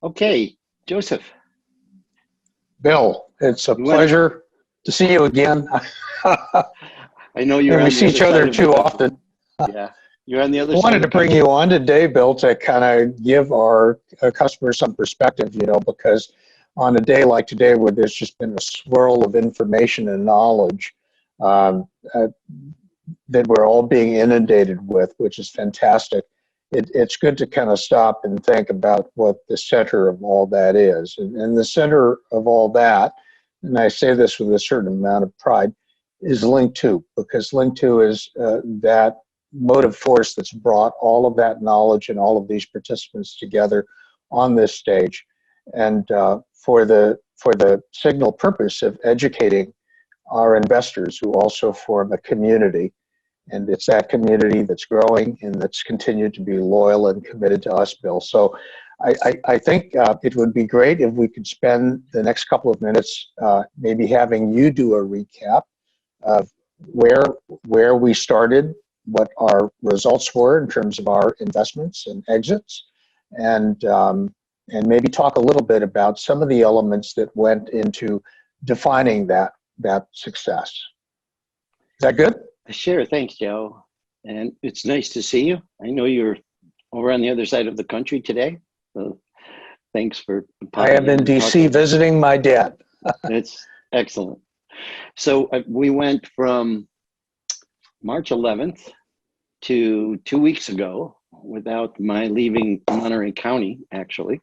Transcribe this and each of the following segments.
Okay, Joseph, Bill, it's a you went. pleasure to see you again. I know you're And we on the see other each other side of the too country. often. I Yeah, you're on the other side wanted of the to bring country. you on today, Bill, to kind of give our customers some perspective, because on a day like today where there's just been a swirl of information and knowledge um, uh, that we're all being inundated with, which is fantastic. It's good to kind of stop and think about what the center of all that is. And the center of all that, and I say this with a certain amount of pride, is Linqto, because Linqto is that motive force that's brought all of that knowledge and all of these participants together on this stage, and for the signal purpose of educating our investors who also form a community, and it's that community that's growing and that's continued to be loyal and committed to us, Bill. So I think it would be great if we could spend the next couple of minutes maybe having you do a recap of where where we started, what our results were in terms of our investments and exits, and and maybe talk a little bit about some of the elements that went into defining that success. Is that good? Sure, thanks, Joe. And it's nice to see you. I know you're over on the other side of the country today. So thanks for I popping am in in and DC talking. visiting my dad. It's excellent. So we went from March 11th to 2 weeks ago without my leaving Monterey County, actually.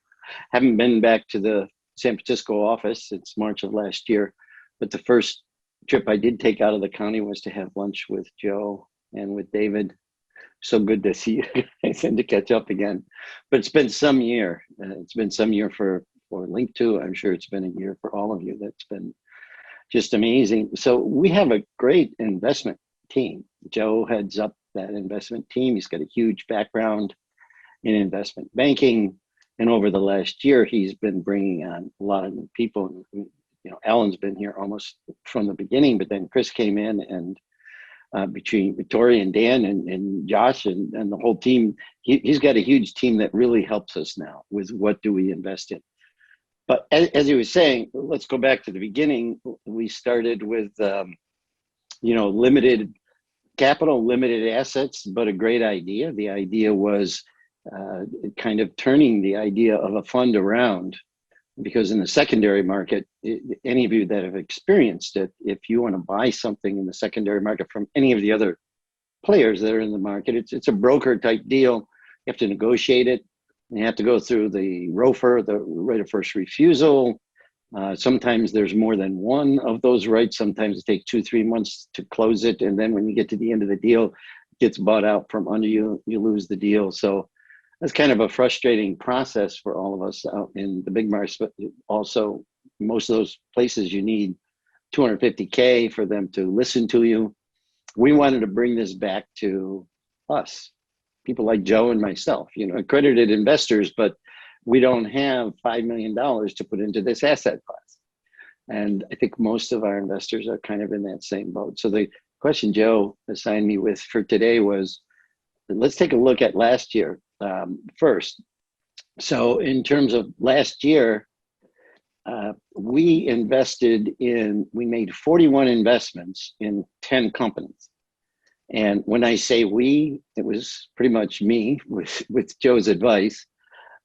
Haven't been back to the San Francisco office since March of last year, but the first trip I did take out of the county was to have lunch with Joe and with David. So good to see you guys and to catch up again. But it's been some year. It's been some year for Linqto. I'm sure it's been a year for all of you. That's been just amazing. So we have a great investment team. Joe heads up that investment team. He's got a huge background in investment banking. And over the last year, he's been bringing on a lot of new people. Alan's been here almost from the beginning, but then Chris came in, and between Victoria and Dan and Josh and the whole team, he's got a huge team that really helps us now with what do we invest in. But as he was saying, let's go back to the beginning. We started with, limited capital, limited assets, but a great idea. The idea was kind of turning the idea of a fund around, because in the secondary market, any of you that have experienced it, if you want to buy something in the secondary market from any of the other players that are in the market, it's a broker type deal. You have to negotiate it. You have to go through the ROFR, the right of first refusal. Sometimes there's more than one of those rights. Sometimes it takes 2-3 months to close it. And then when you get to the end of the deal, it gets bought out from under you, you lose the deal. So that's kind of a frustrating process for all of us out in the big markets, but also most of those places you need 250K for them to listen to you. We wanted to bring this back to us, people like Joe and myself, accredited investors, but we don't have $5 million to put into this asset class. And I think most of our investors are kind of in that same boat. So the question Joe assigned me with for today was, let's take a look at last year first. So in terms of last year, we made 41 investments in 10 companies. And when I say we, it was pretty much me with Joe's advice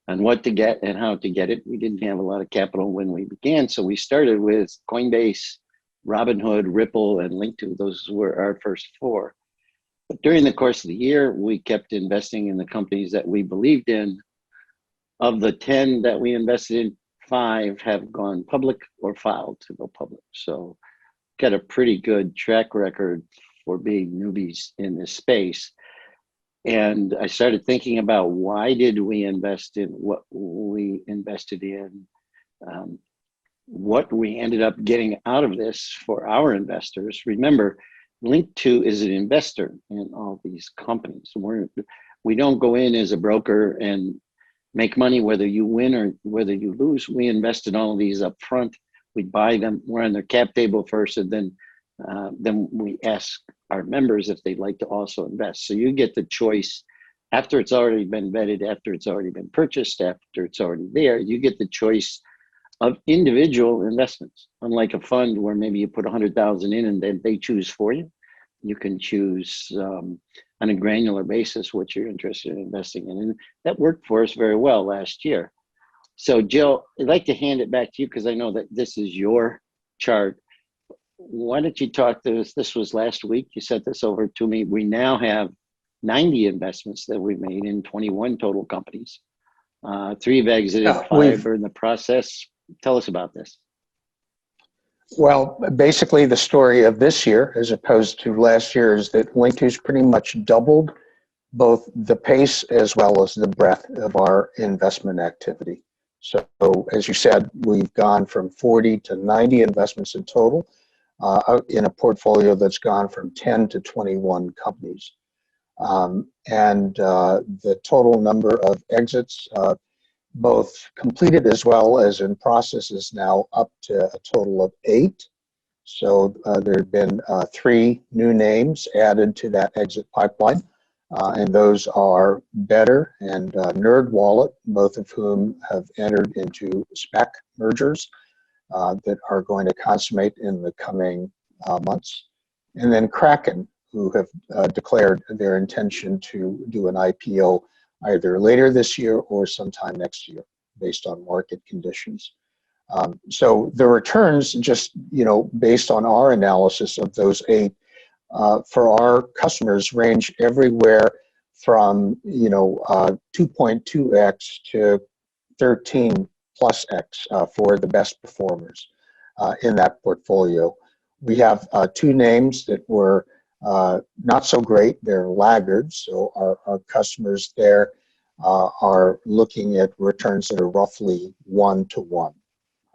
on what to get and how to get it. We didn't have a lot of capital when we began. So we started with Coinbase, Robinhood, Ripple, and Linqto. Those were our first four. But during the course of the year, we kept investing in the companies that we believed in. Of the 10 that we invested in, 5 have gone public or filed to go public. So got a pretty good track record for being newbies in this space. And I started thinking about, why did we invest in what we invested in? What we ended up getting out of this for our investors. Remember, Linqto is an investor in all these companies. We don't go in as a broker and make money whether you win or whether you lose. We invest in all of these up front. We buy them. We're on their cap table first, and then we ask our members if they'd like to also invest. So you get the choice after it's already been vetted, after it's already been purchased, after it's already there, you get the choice of individual investments. Unlike a fund where maybe you put 100,000 in and then they choose for you, you can choose on a granular basis what you're interested in investing in. And that worked for us very well last year. So Jill, I'd like to hand it back to you because I know that this is your chart. Why don't you talk to us? This was last week. You sent this over to me. We now have 90 investments that we made in 21 total companies. 3 have exited, 5 are in the process. Tell us about this. Well, basically the story of this year, as opposed to last year, is that Linqto's pretty much doubled both the pace as well as the breadth of our investment activity. So as you said, we've gone from 40 to 90 investments in total in a portfolio that's gone from 10 to 21 companies. And the total number of exits, both completed as well as in process, is now up to a total of 8. So there have been 3 new names added to that exit pipeline. And those are Better and NerdWallet, both of whom have entered into SPAC mergers that are going to consummate in the coming months. And then Kraken, who have declared their intention to do an IPO either later this year or sometime next year, based on market conditions. So the returns, just based on our analysis of those 8, for our customers range everywhere from 2.2x to 13 plus x for the best performers in that portfolio. We have 2 names that were not so great. They're laggards. So our customers there are looking at returns that are roughly 1 to 1.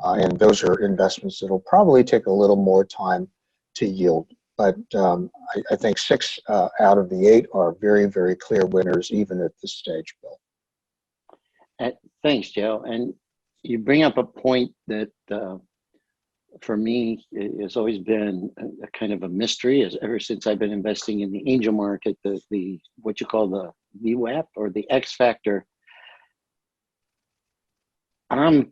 And those are investments that will probably take a little more time to yield. But I think 6 out of the 8 are very, very clear winners, even at this stage, Bill. Thanks, Joe. And you bring up a point that for me, it's always been a kind of a mystery ever since I've been investing in the angel market, the what you call the VWAP or the X factor. I'm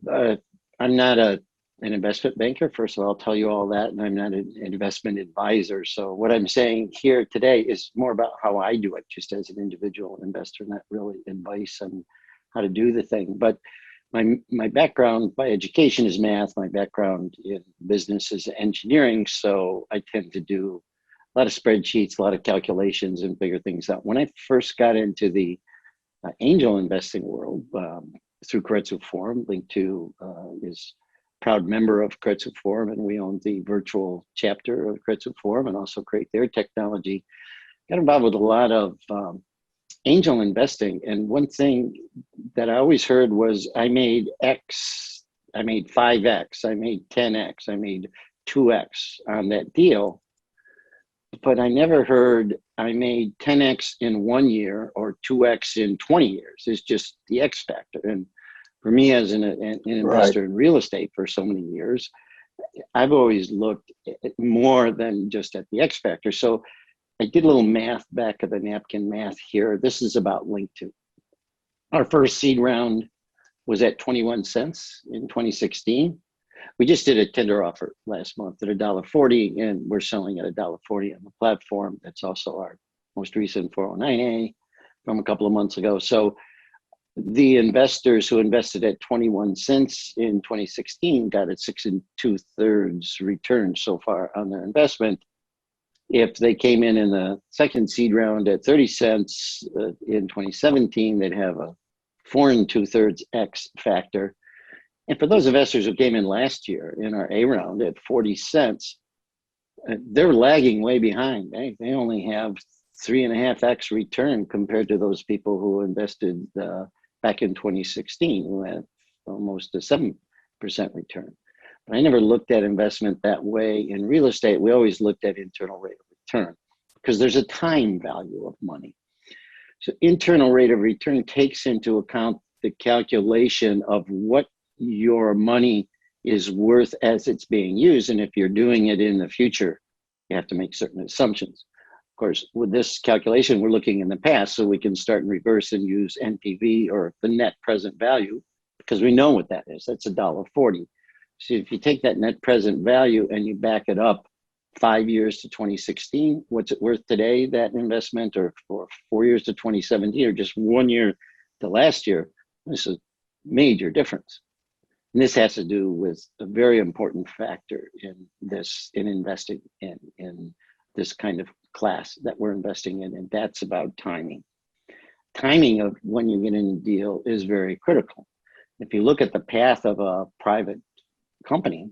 not an investment banker. First of all, I'll tell you all that, and I'm not an investment advisor. So what I'm saying here today is more about how I do it, just as an individual investor, not really advice on how to do the thing. But my background by education is math. My background in business is engineering. So I tend to do a lot of spreadsheets, a lot of calculations, and figure things out. When I first got into the angel investing world through Keiretsu Forum, Linqto is a proud member of Keiretsu Forum, and we own the virtual chapter of Keiretsu Forum and also create their technology. Got involved with a lot of angel investing, and one thing that I always heard was I made X, I made 5X, I made 10X, I made 2X on that deal, but I never heard I made 10X in 1 year or 2X in 20 years. It's just the X factor. And for me as an investor in real estate for so many years, I've always looked at more than just at the X factor. So I did a little math, back of the napkin math here. This is about Linqto. Our first seed round was at 21 cents in 2016. We just did a tender offer last month at $1.40, and we're selling at $1.40 on the platform. That's also our most recent 409A from a couple of months ago. So the investors who invested at 21 cents in 2016 got a 6 2/3 return so far on their investment. If they came in the second seed round at 30 cents in 2017, they'd have a 4 2/3 X factor. And for those investors who came in last year in our A round at 40 cents, they're lagging way behind. They only have 3.5X return compared to those people who invested back in 2016, who had almost a 7% return. But I never looked at investment that way in real estate. We always looked at internal rate of return because there's a time value of money. So internal rate of return takes into account the calculation of what your money is worth as it's being used. And if you're doing it in the future, you have to make certain assumptions. course, with this calculation, we're looking in the past, so we can start in reverse and use NPV, or the net present value, because we know what that is. That's $1.40. So if you take that net present value and you back it up 5 years to 2016, what's it worth today, that investment, or 4 years to 2017, or just 1 year to last year? This is a major difference. And this has to do with a very important factor in investing in this kind of class that we're investing in, and that's about timing. Timing of when you get in a deal is very critical. If you look at the path of a private company,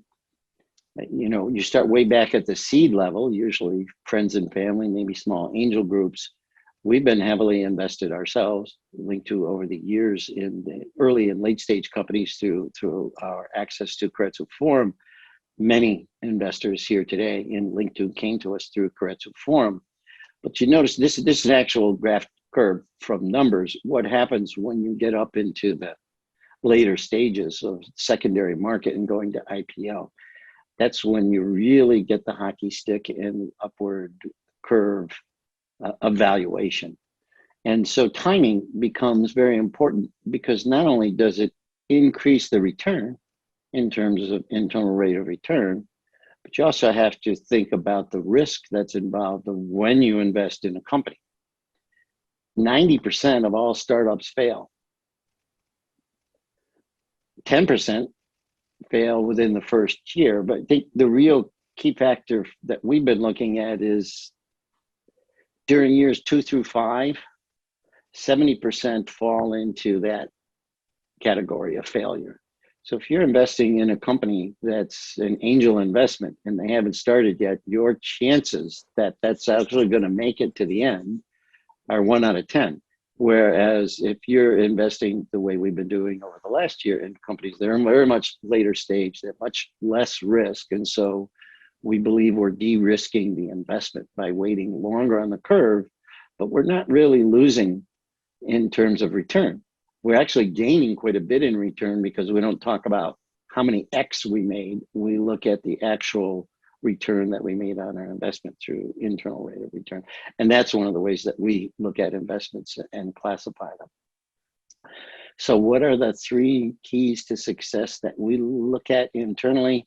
you start way back at the seed level, usually friends and family, maybe small angel groups. We've been heavily invested ourselves, Linqto, over the years in the early and late stage companies through our access to Keiretsu Forum. Many investors here today in Linqto came to us through Keiretsu Forum. But you notice this is an actual graph curve from numbers. What happens when you get up into the later stages of secondary market and going to IPO? That's when you really get the hockey stick and upward curve of valuation. And so timing becomes very important, because not only does it increase the return in terms of internal rate of return, but you also have to think about the risk that's involved when you invest in a company. 90% of all startups fail. 10% fail within the first year. But I think the real key factor that we've been looking at is during years 2 through 5, 70% fall into that category of failure. So if you're investing in a company that's an angel investment and they haven't started yet, your chances that that's actually going to make it to the end are 1 out of 10. Whereas if you're investing the way we've been doing over the last year in companies that are very much later stage, they're much less risk. And so we believe we're de-risking the investment by waiting longer on the curve, but we're not really losing in terms of return. We're actually gaining quite a bit in return, because we don't talk about how many X we made. We look at the actual return that we made on our investment through internal rate of return. And that's one of the ways that we look at investments and classify them. So what are the 3 keys to success that we look at internally?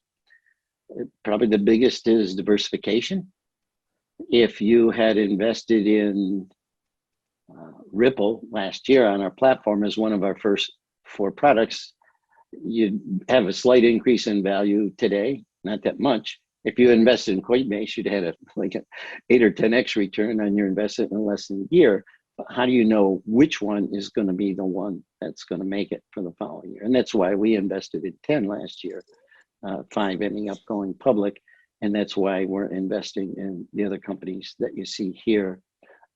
Probably the biggest is diversification. If you had invested in Ripple last year on our platform as one of our first 4 products, you'd have a slight increase in value today, not that much. If you invested in Coinbase, you'd had like an 8 or 10x return on your investment in less than a year. But how do you know which one is going to be the one that's going to make it for the following year? And that's why we invested in 10 last year, 5 ending up going public. And that's why we're investing in the other companies that you see here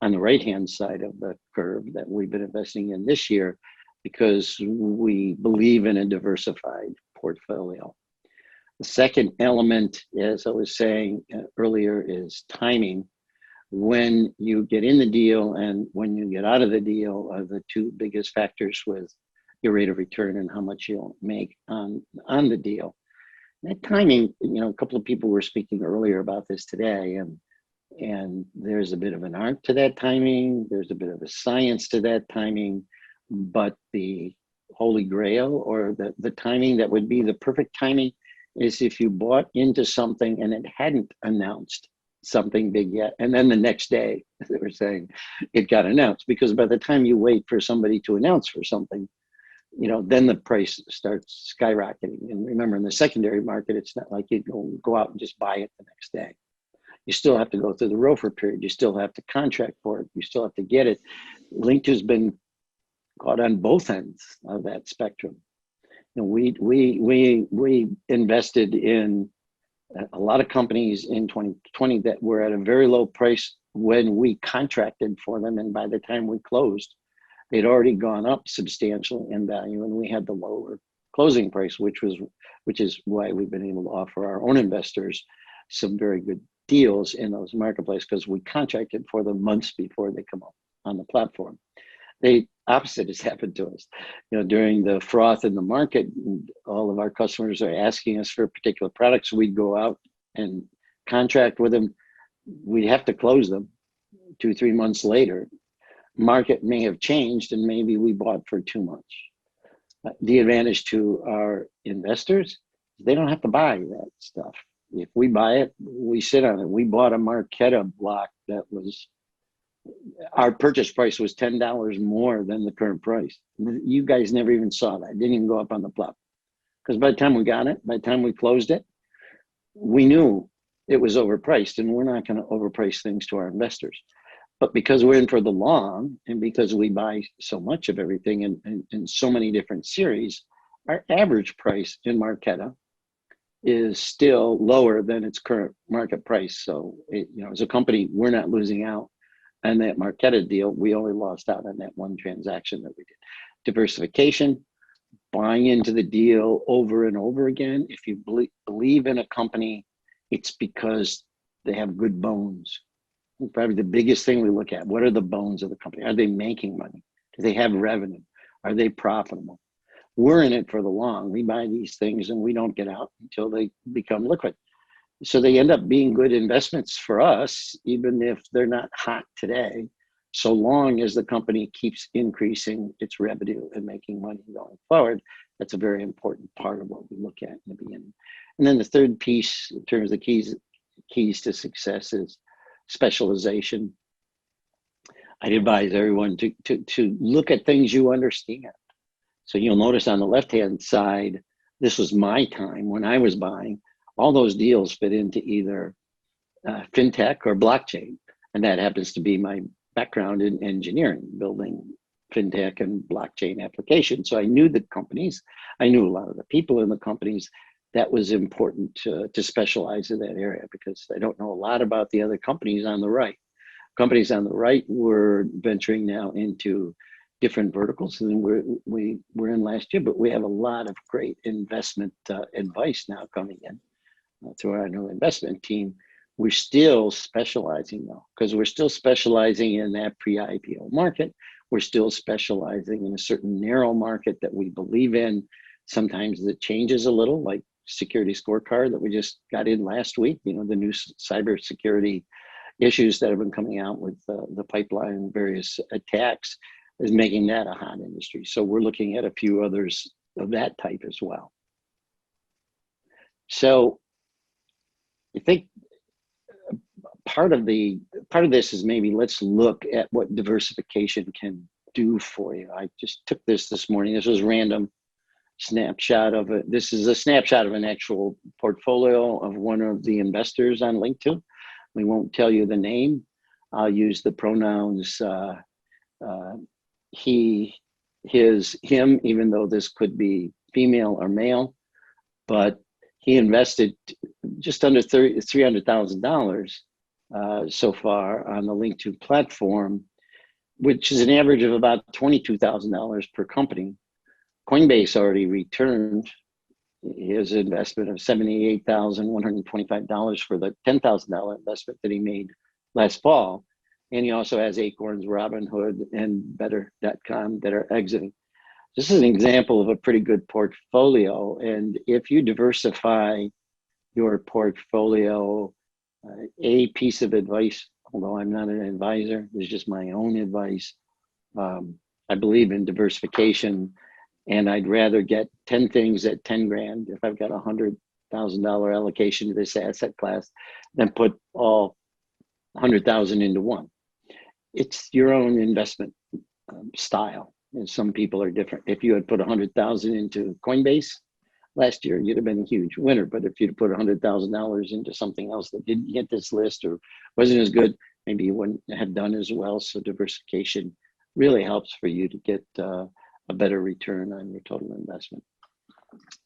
on the right-hand side of the curve that we've been investing in this year, because we believe in a diversified portfolio. The second element, as I was saying earlier, is timing. When you get in the deal and when you get out of the deal are the 2 biggest factors with your rate of return and how much you'll make on the deal. That timing, a couple of people were speaking earlier about this today, and there's a bit of an art to that timing. There's a bit of a science to that timing, but the holy grail, or the timing that would be the perfect timing, is if you bought into something and it hadn't announced something big yet, and then the next day they were saying it got announced. Because by the time you wait for somebody to announce for something, then the price starts skyrocketing. And remember, in the secondary market, it's not like you go out and just buy it the next day. You still have to go through the ROFR period. You still have to contract for it. You still have to get it. Linqto's been caught on both ends of that spectrum. We invested in a lot of companies in 2020 that were at a very low price when we contracted for them, and by the time we closed, they'd already gone up substantially in value, and we had the lower closing price, which is why we've been able to offer our own investors some very good deals in those marketplaces, because we contracted for them months before they come up on the platform. The opposite has happened to us. During the froth in the market, all of our customers are asking us for particular products. We'd go out and contract with them. We'd have to close them. 2, 3 months later, market may have changed and maybe we bought for too much. The advantage to our investors, they don't have to buy that stuff. If we buy it, we sit on it. We bought a Marqeta block that was, our purchase price was $10 more than the current price. You guys never even saw that. It didn't even go up on the platform. Because by the time we got it, by the time we closed it, we knew it was overpriced, and we're not going to overprice things to our investors. But because we're in for the long, and because we buy so much of everything in so many different series, our average price in Marqeta is still lower than its current market price. So, as a company, we're not losing out on that Marqeta deal. We only lost out on that one transaction that we did. Diversification, buying into the deal over and over again. If you believe in a company, it's because they have good bones. Probably the biggest thing we look at, what are the bones of the company? Are they making money? Do they have revenue? Are they profitable? We're in it for the long. We buy these things and we don't get out until they become liquid. So they end up being good investments for us, even if they're not hot today, so long as the company keeps increasing its revenue and making money going forward. That's a very important part of what we look at in the beginning. And then the third piece in terms of keys to success is specialization. I'd advise everyone to look at things you understand. So you'll notice on the left-hand side, this was my time when I was buying. All those deals fit into either fintech or blockchain. And that happens to be my background in engineering, building fintech and blockchain applications. So I knew the companies, I knew a lot of the people in the companies. That was important to specialize in that area, because I don't know a lot about the other companies on the right. Companies on the right were venturing now into different verticals than we were in last year, but we have a lot of great investment advice now coming in through our new investment team. We're still specializing though, because we're still specializing in that pre-IPO market. We're still specializing in a certain narrow market that we believe in. Sometimes it changes a little, like security scorecard that we just got in last week, the new cybersecurity issues that have been coming out with the pipeline and various attacks is making that a hot industry. So we're looking at a few others of that type as well. So I think part of this is maybe let's look at what diversification can do for you. I just took this morning. This was random snapshot of it. This is a snapshot of an actual portfolio of one of the investors on Linqto. We won't tell you the name. I'll use the pronouns he, his, him, even though this could be female or male. But he invested just under $300,000 so far on the Linqto platform, which is an average of about $22,000 per company. Coinbase already returned his investment of $78,125 for the $10,000 investment that he made last fall. And he also has Acorns, Robinhood, and Better.com that are exiting. This is an example of a pretty good portfolio. And if you diversify your portfolio, a piece of advice, although I'm not an advisor, it's just my own advice. I believe in diversification, and I'd rather get 10 things at 10 grand if I've got a $100,000 allocation to this asset class than put all 100,000 into one. It's your own investment style. And some people are different. If you had put 100,000 into Coinbase last year, you'd have been a huge winner. But if you'd put $100,000 into something else that didn't get this list or wasn't as good, maybe you wouldn't have done as well. So diversification really helps for you to get a better return on your total investment.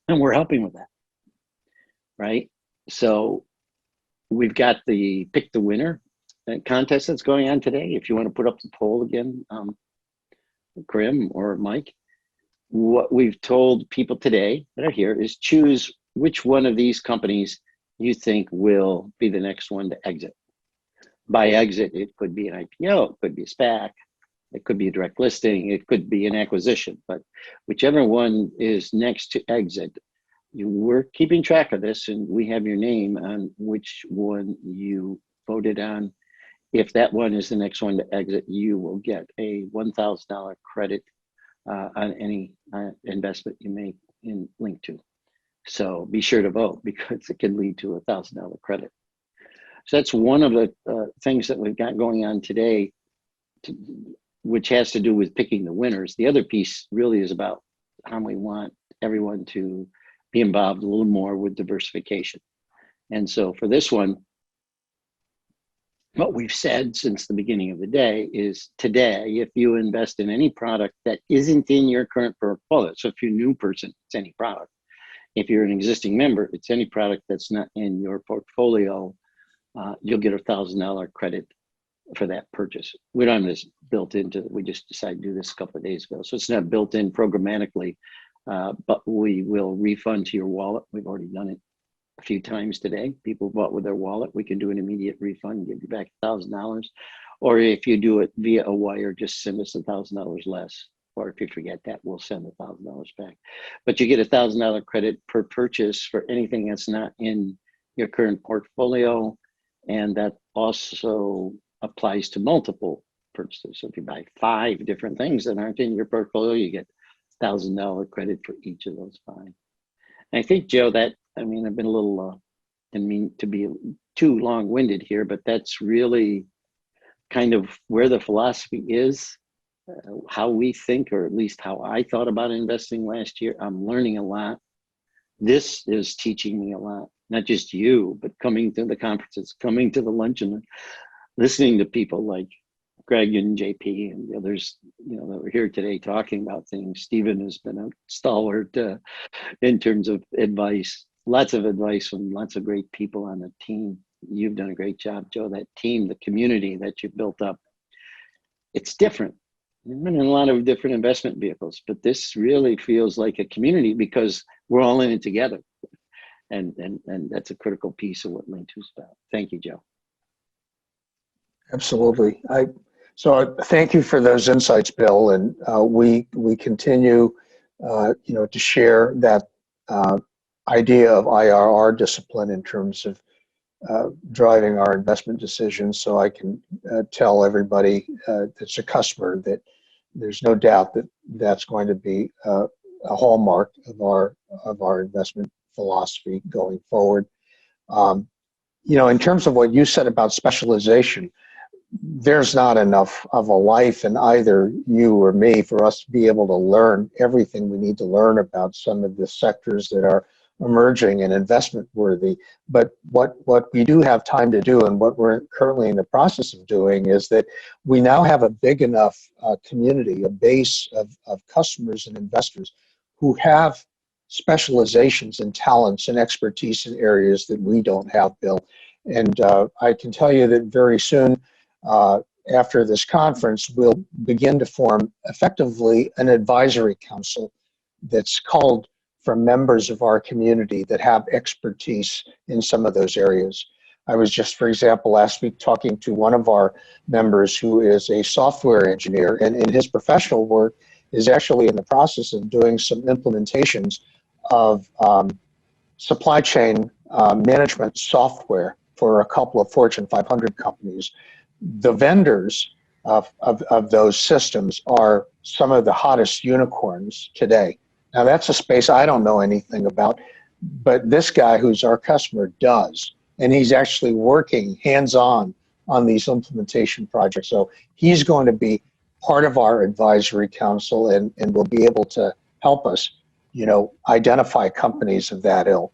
And we're helping with that, right? So we've got the pick the winner contest that's going on today. If you want to put up the poll again, Krim or Mike, what we've told people today that are here is choose which one of these companies you think will be the next one to exit. By exit, it could be an IPO, it could be a SPAC, it could be a direct listing, it could be an acquisition, but whichever one is next to exit, we're keeping track of this and we have your name on which one you voted on If that one is the next one to exit, you will get a $1,000 credit on any investment you make in Linqto. So be sure to vote because it can lead to a $1,000 credit. So that's one of the things that we've got going on today, which has to do with picking the winners. The other piece really is about how we want everyone to be involved a little more with diversification. And so for this one, what we've said since the beginning of the day is today, if you invest in any product that isn't in your current portfolio, so if you're a new person, it's any product. If you're an existing member, it's any product that's not in your portfolio, you'll get a $1,000 credit for that purchase. We don't have this built into it. We just decided to do this a couple of days ago. So it's not built in programmatically, but we will refund to your wallet. We've already done it a few times today. People bought with their wallet. We can do an immediate refund and give you back $1,000. Or if you do it via a wire, just send us $1,000 less. Or if you forget that, we'll send $1,000 back. But you get a $1,000 credit per purchase for anything that's not in your current portfolio. And that also applies to multiple purchases. So if you buy 5 different things that aren't in your portfolio, you get $1,000 credit for each of those 5. And I think, Joe, that, I mean, I've been a little, didn't mean to be too long-winded here, but that's really kind of where the philosophy is, how we think, or at least how I thought about investing last year. I'm learning a lot. This is teaching me a lot, not just you, but coming to the conferences, coming to the luncheon, listening to people like Greg and JP and the others, you know, that were here today talking about things. Stephen has been a stalwart in terms of advice, lots of advice from lots of great people on the team. You've done a great job, Joe. That team, the community that you built up, it's different. I've been in a lot of different investment vehicles, but this really feels like a community because we're all in it together. And that's a critical piece of what Linqto's about. Thank you, Joe. Absolutely. So thank you for those insights, Bill. And we continue, to share that idea of IRR discipline in terms of driving our investment decisions. So I can tell everybody that's a customer that there's no doubt that that's going to be a hallmark of our investment philosophy going forward. In terms of what you said about specialization, there's not enough of a life in either you or me for us to be able to learn everything we need to learn about some of the sectors that are emerging and investment worthy. But what we do have time to do, and what we're currently in the process of doing, is that we now have a big enough community, a base of customers and investors who have specializations and talents and expertise in areas that we don't have, Bill. And I can tell you that very soon, after this conference, we'll begin to form effectively an advisory council that's called from members of our community that have expertise in some of those areas. I was just, for example, last week talking to one of our members who is a software engineer, and in his professional work is actually in the process of doing some implementations of supply chain management software for a couple of Fortune 500 companies. The vendors of those systems are some of the hottest unicorns today. Now, that's a space I don't know anything about, but this guy who's our customer does, and he's actually working hands-on on these implementation projects. So he's going to be part of our advisory council and will be able to help us, identify companies of that ilk.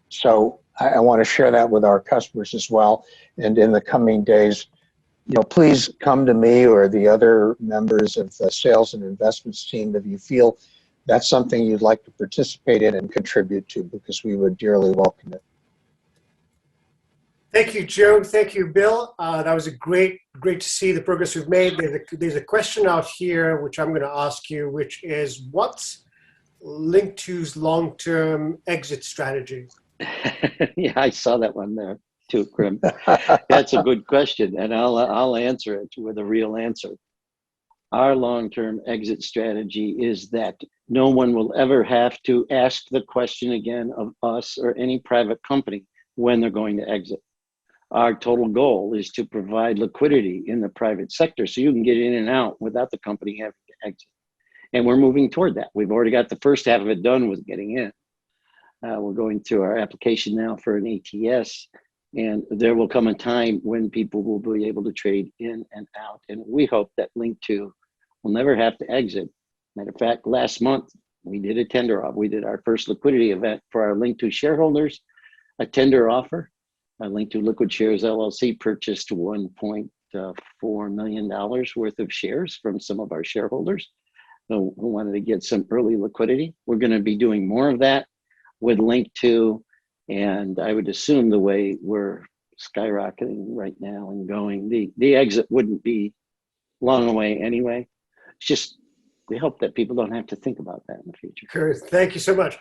So I want to share that with our customers as well. And in the coming days, please come to me or the other members of the sales and investments team if you feel that's something you'd like to participate in and contribute to, because we would dearly welcome it. Thank you, Joe. Thank you, Bill. That was a great to see the progress we've made. There's a question out here which I'm going to ask you, which is, what's Linqto's long-term exit strategy? Yeah, I saw that one there too, Krim. That's a good question, and I'll answer it with a real answer. Our long-term exit strategy is that no one will ever have to ask the question again of us or any private company when they're going to exit. our total goal is to provide liquidity in the private sector so you can get in and out without the company having to exit. And we're moving toward that. We've already got the first half of it done with getting in. We're going through our application now for an ATS, and there will come a time when people will be able to trade in and out. And we hope that Linqto will never have to exit. Matter of fact, last month, we did a tender offer. We did our first liquidity event for our Linqto shareholders, a tender offer. Linqto Liquid Shares LLC purchased $1.4 million worth of shares from some of our shareholders who wanted to get some early liquidity. We're going to be doing more of that with Linqto, and I would assume the way we're skyrocketing right now and going, the exit wouldn't be long away anyway. It's just we hope that people don't have to think about that in the future. Kurt, thank you so much.